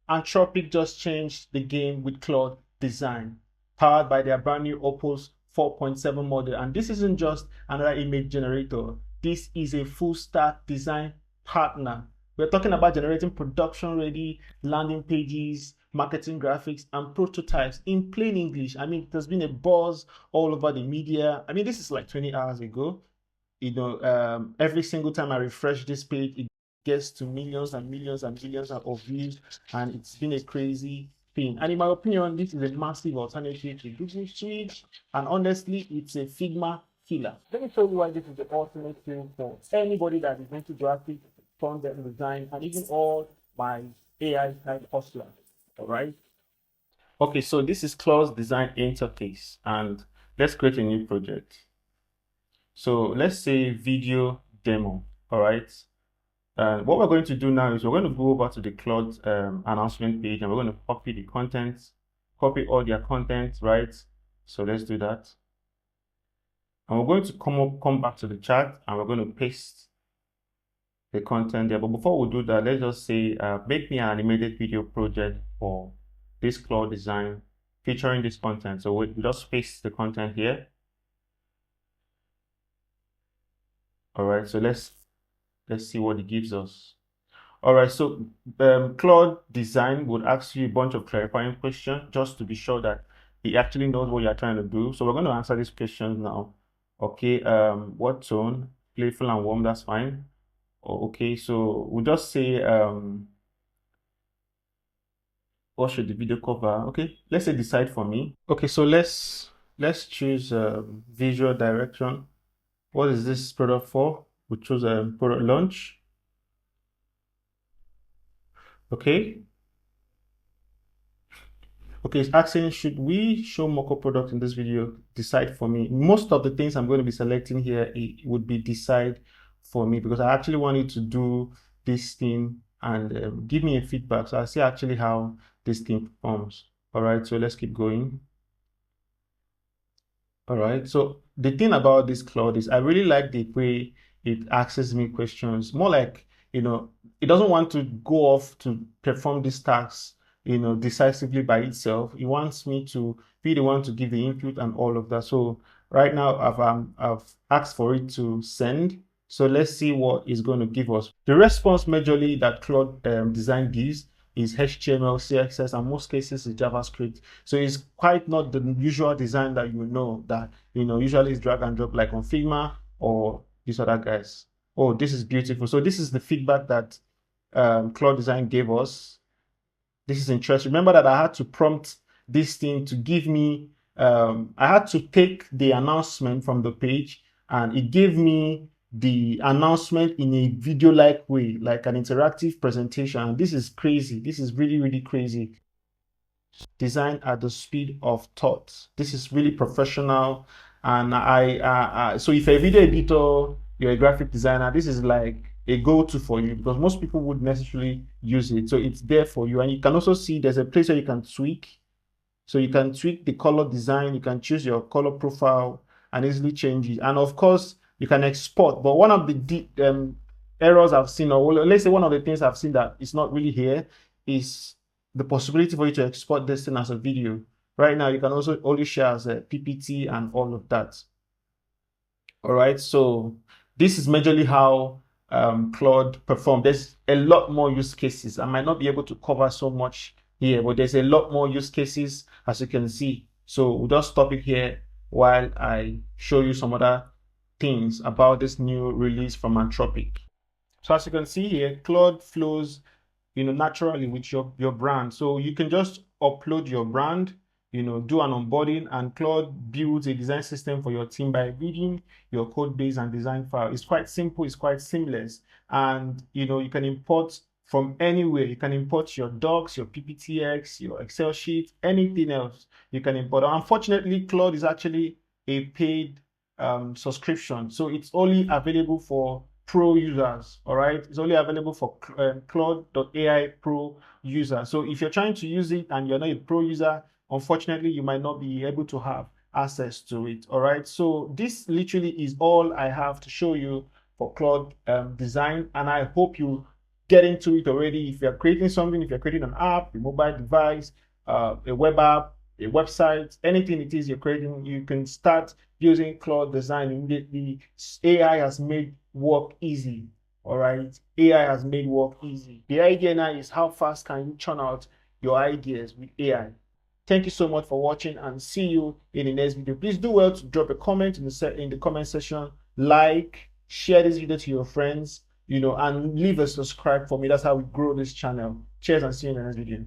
Anthropic just changed the game with Claude Design, powered by their brand new Opus 4.7 model. And this isn't just another image generator. This is a full stack design partner. We're talking about generating production ready landing pages, marketing graphics, and prototypes in plain English. I mean, there's been a buzz all over the media. I mean, this is like 20 hours ago. Every single time I refresh this page, it gets to millions and millions and millions of views, and it's been a crazy thing. And in my opinion, this is a massive alternative to Google Sheets, and honestly, it's a Figma killer. Let me show you why this is the ultimate tool for anybody that is into graphic, front-end design, and even all my AI type hustlers. All right. Okay, so this is Claude Design interface, and let's create a new project. So let's say video demo. All right. And what we're going to do now is we're going to go over to the Claude announcement page, and we're going to copy the contents, copy all their content, right? So let's do that. And we're going to come back to the chat, and we're going to paste the content there. But before we do that, let's just say, make me an animated video project for this Claude Design featuring this content. So we just paste the content here. All right, so let's see what it gives us. All right, so Claude Design would ask you a bunch of clarifying questions just to be sure that he actually knows what you're trying to do. So we're going to answer these questions now. Okay, what tone? Playful and warm, that's fine. Okay, so we'll just say, what should the video cover? Okay, let's say decide for me. Okay, so let's choose visual direction. What is this product for? We choose a product launch. Okay. Okay, it's asking, should we show mock-up product in this video? Decide for me. Most of the things I'm going to be selecting here, it would be decide for me, because I actually want you to do this thing and give me a feedback. So I see actually how this thing performs. All right, so let's keep going. All right, so the thing about this Claude is I really like the way it asks me questions. More like, it doesn't want to go off to perform these tasks, decisively by itself. It wants me to be the one to give the input and all of that. So right now I've asked for it to send. So let's see what it's going to give us. The response majorly that Claude Design gives is HTML, CSS, and most cases is JavaScript. So it's quite not the usual design that that usually is drag and drop like on Figma or these other guys. Oh, this is beautiful. So this is the feedback that Claude Design gave us. This is interesting. Remember that I had to prompt this thing to give me, I had to take the announcement from the page, and it gave me the announcement in a video-like way, like an interactive presentation. This is crazy. This is really, really crazy. Design at the speed of thought. This is really professional. And so if you're a video editor, you're a graphic designer, this is like a go-to for you, because most people would necessarily use it. So it's there for you. And you can also see there's a place where you can tweak. So you can tweak the color design, you can choose your color profile and easily change it. And of course, you can export. But one of the errors I've seen, or let's say one of the things I've seen that is not really here, is the possibility for you to export this thing as a video. Right now, you can also only share as a PPT and all of that. All right, so this is majorly how Claude performed. There's a lot more use cases. I might not be able to cover so much here, but there's a lot more use cases, as you can see. So we'll just stop it here while I show you some other things about this new release from Anthropic. So as you can see here, Claude flows naturally with your brand. So you can just upload your brand, do an onboarding, and Claude builds a design system for your team by reading your code base and design file. It's quite simple, it's quite seamless, and you can import from anywhere. You can import your docs, your PPTX, your Excel sheet, anything else you can import. Unfortunately, Claude is actually a paid subscription, so it's only available for pro users. All right, it's only available for claude.ai pro users. So if you're trying to use it and you're not a pro user, unfortunately you might not be able to have access to it. All right, so this literally is all I have to show you for Claude Design, and I hope you get into it already. If you're creating something, if you're creating an app, a mobile device, a web app, a website, anything it is you're creating, you can start using Claude Design immediately. AI has made work easy. All right, AI has made work easy. The idea now is how fast can you churn out your ideas with AI. Thank you so much for watching, and see you in the next video. Please do well to drop a comment in the comment section, like, share this video to your friends, and leave a subscribe for me. That's how we grow this channel. Cheers, and see you in the next video.